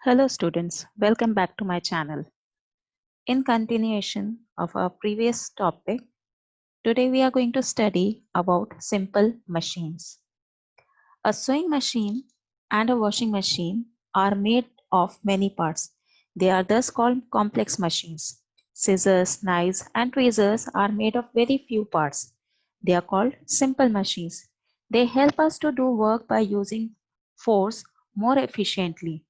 Hello students, welcome back to my channel. In continuation of our previous topic, today we are going to study about simple machines. A sewing machine and a washing machine are made of many parts. They are thus called complex machines. Scissors, knives and tweezers are made of very few parts. They are called simple machines. They help us to do work by using force more efficiently.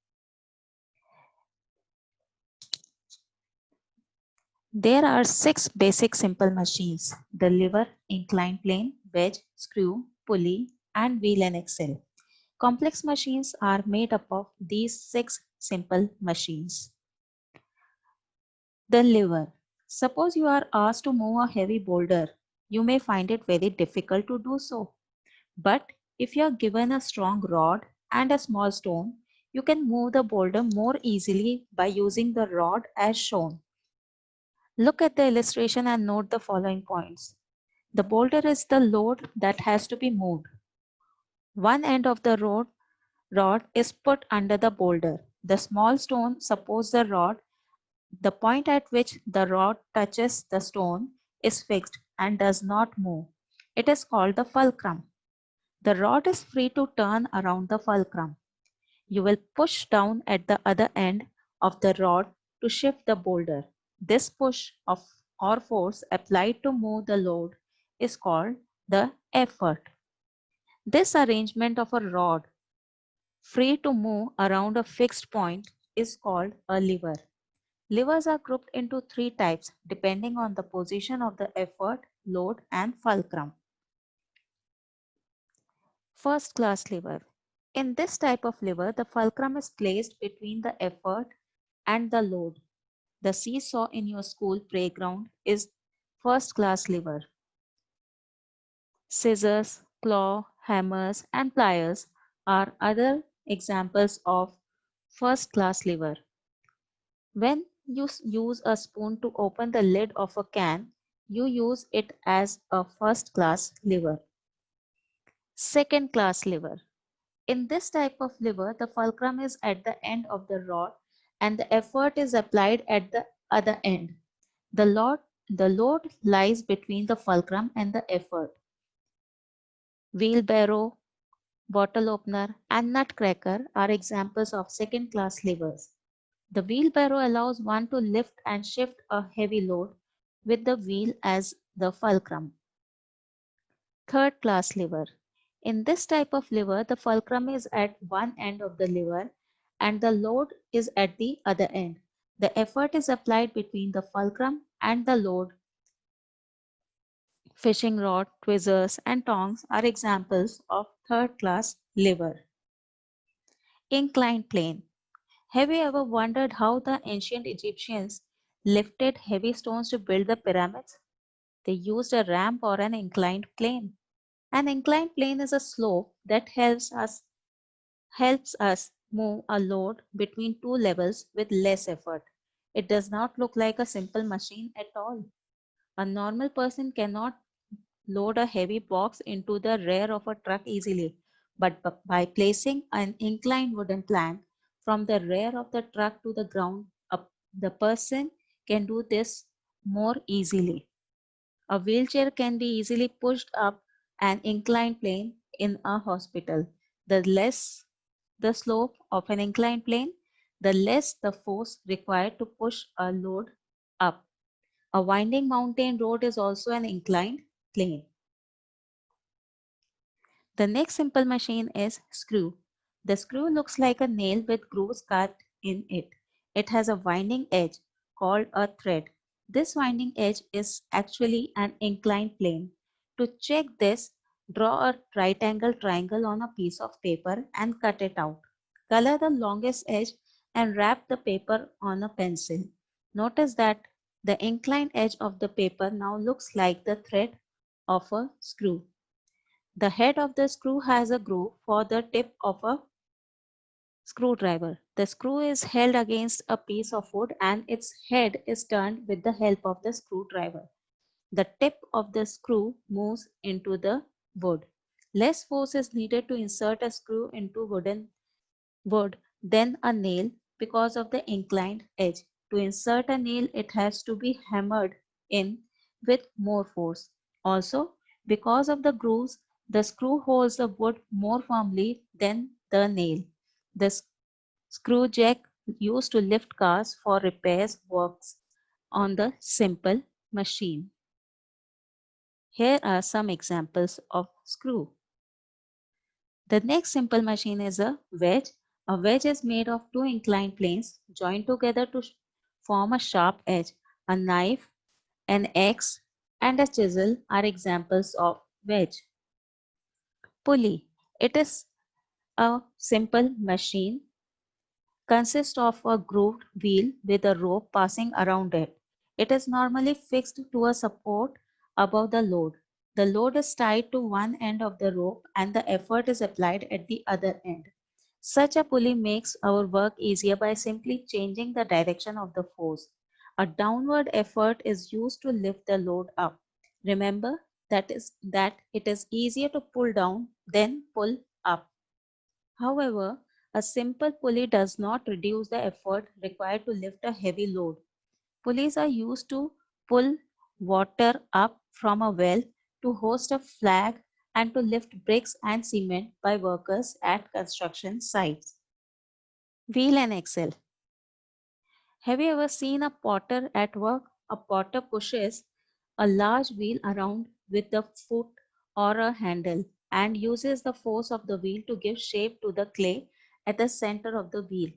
There are six basic simple machines: the lever, inclined plane, wedge, screw, pulley, and wheel and axle. Complex machines are made up of these six simple machines. The lever. Suppose you are asked to move a heavy boulder. You may find it very difficult to do so. But if you are given a strong rod and a small stone, you can move the boulder more easily by using the rod as shown. Look at the illustration and note the following points. The boulder is the load that has to be moved. One end of the rod is put under the boulder. The small stone supports the rod. The point at which the rod touches the stone is fixed and does not move. It is called the fulcrum. The rod is free to turn around the fulcrum. You will push down at the other end of the rod to shift the boulder. This push of or force applied to move the load is called the effort. This arrangement of a rod free to move around a fixed point is called a lever. Levers are grouped into three types depending on the position of the effort, load, and fulcrum. First class lever. In this type of lever, the fulcrum is placed between the effort and the load. The seesaw in your school playground is first class lever. Scissors, claw, hammers, and pliers are other examples of first class lever. When you use a spoon to open the lid of a can, you use it as a first class lever. Second class lever. In this type of lever, the fulcrum is at the end of the rod and the effort is applied at the other end. The load lies between the fulcrum and the effort. Wheelbarrow, bottle opener, and nutcracker are examples of second class levers. The wheelbarrow allows one to lift and shift a heavy load with the wheel as the fulcrum. Third class lever. In this type of lever, the fulcrum is at one end of the lever and the load is at the other end. The effort is applied between the fulcrum and the load. Fishing rod, tweezers, and tongs are examples of third class lever. Inclined plane. Have you ever wondered how the ancient Egyptians lifted heavy stones to build the pyramids? They used a ramp or an inclined plane. An inclined plane is a slope that helps us move a load between two levels with less effort. It does not look like a simple machine at all. A normal person cannot load a heavy box into the rear of a truck easily, but by placing an inclined wooden plank from the rear of the truck to the ground, the person can do this more easily. A wheelchair can be easily pushed up an inclined plane in a hospital. The less the slope of an inclined plane, the less the force required to push a load up. A winding mountain road is also an inclined plane. The next simple machine is screw. The screw looks like a nail with grooves cut in it. It has a winding edge called a thread. This winding edge is actually an inclined plane. To check this, draw a right angle triangle on a piece of paper and cut it out. Color the longest edge and wrap the paper on a pencil. Notice that the inclined edge of the paper now looks like the thread of a screw. The head of the screw has a groove for the tip of a screwdriver. The screw is held against a piece of wood and its head is turned with the help of the screwdriver. The tip of the screw moves into the wood. Less force is needed to insert a screw into wood than a nail because of the inclined edge. To insert a nail, it has to be hammered in with more force. Also, because of the grooves, the screw holds the wood more firmly than the nail. The screw jack used to lift cars for repairs works on the simple machine. Here are some examples of screw. The next simple machine is a wedge. A wedge is made of two inclined planes joined together to form a sharp edge. A knife, an axe, and a chisel are examples of wedge. Pulley. It is a simple machine, consists of a grooved wheel with a rope passing around it. It is normally fixed to a support above the load. The load is tied to one end of the rope and the effort is applied at the other end. Such a pulley makes our work easier by simply changing the direction of the force. A downward effort is used to lift the load up. Remember that it is easier to pull down than pull up. However, a simple pulley does not reduce the effort required to lift a heavy load. Pulleys are used to pull water up from a well, to hoist a flag, and to lift bricks and cement by workers at construction sites. Wheel and axle. Have you ever seen a potter at work? A potter pushes a large wheel around with the foot or a handle and uses the force of the wheel to give shape to the clay at the center of the wheel.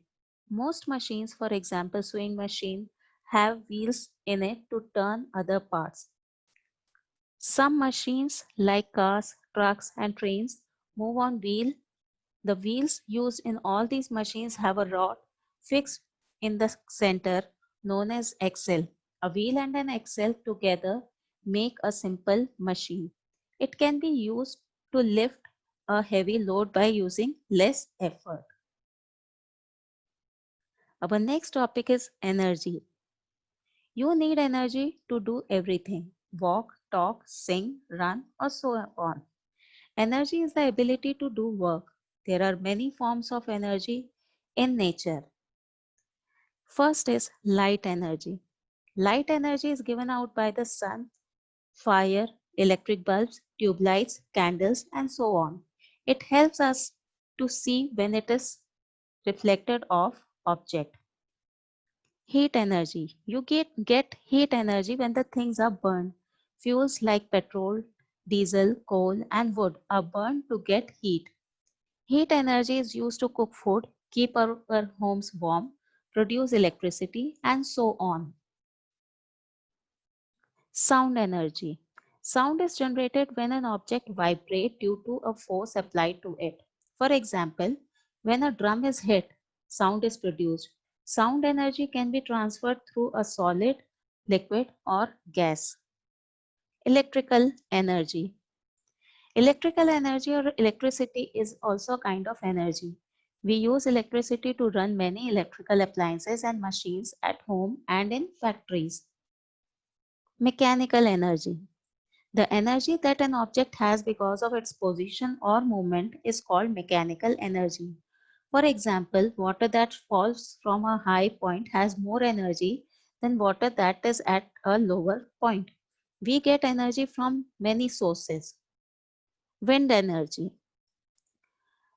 Most machines, for example, sewing machine, have wheels in it to turn other parts. Some machines, like cars, trucks, and trains, move on wheel. The wheels used in all these machines have a rod fixed in the center known as axle. A wheel and an axle together make a simple machine. It can be used to lift a heavy load by using less effort. Our next topic is energy. You need energy to do everything: walk, talk, sing, run, or so on. Energy is the ability to do work. There are many forms of energy in nature. First is light energy. Light energy is given out by the sun, fire, electric bulbs, tube lights, candles, and so on. It helps us to see when it is reflected off object. Heat energy. You get heat energy when the things are burned. Fuels like petrol, diesel, coal, and wood are burned to get heat. Heat energy is used to cook food, keep our homes warm, produce electricity, and so on. Sound energy. Sound is generated when an object vibrates due to a force applied to it. For example, when a drum is hit, sound is produced. Sound energy can be transferred through a solid, liquid, or gas. Electrical energy. Electrical energy or electricity is also a kind of energy. We use electricity to run many electrical appliances and machines at home and in factories. Mechanical energy. The energy that an object has because of its position or movement is called mechanical energy. For example, water that falls from a high point has more energy than water that is at a lower point. We get energy from many sources. Wind energy.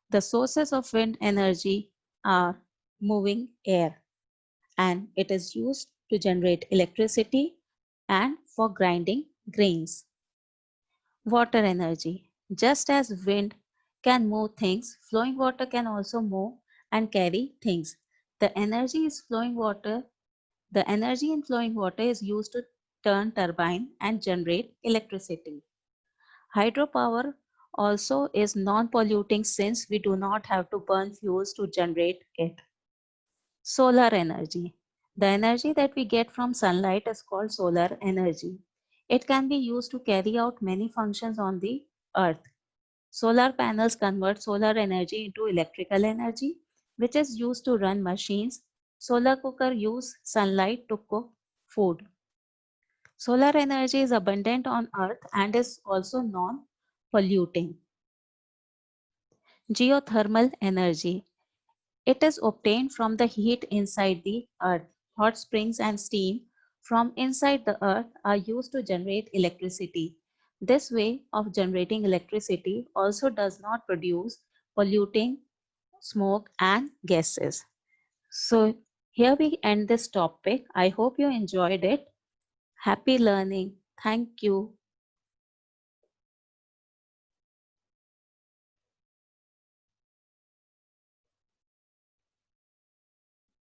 The sources of wind energy are moving air, and it is used to generate electricity and for grinding grains. Water energy. Just as wind can move things, flowing water can also move and carry things. The energy is flowing water. The energy in flowing water is used to turn turbine and generate electricity. Hydropower also is non-polluting since we do not have to burn fuels to generate it. Solar energy. The energy that we get from sunlight is called solar energy. It can be used to carry out many functions on the earth. Solar panels convert solar energy into electrical energy, which is used to run machines. Solar cooker use sunlight to cook food. Solar energy is abundant on earth and is also non-polluting. Geothermal energy. It is obtained from the heat inside the earth. Hot springs and steam from inside the earth are used to generate electricity. This way of generating electricity also does not produce polluting smoke and gases. So, here we end this topic. I hope you enjoyed it. Happy learning. Thank you.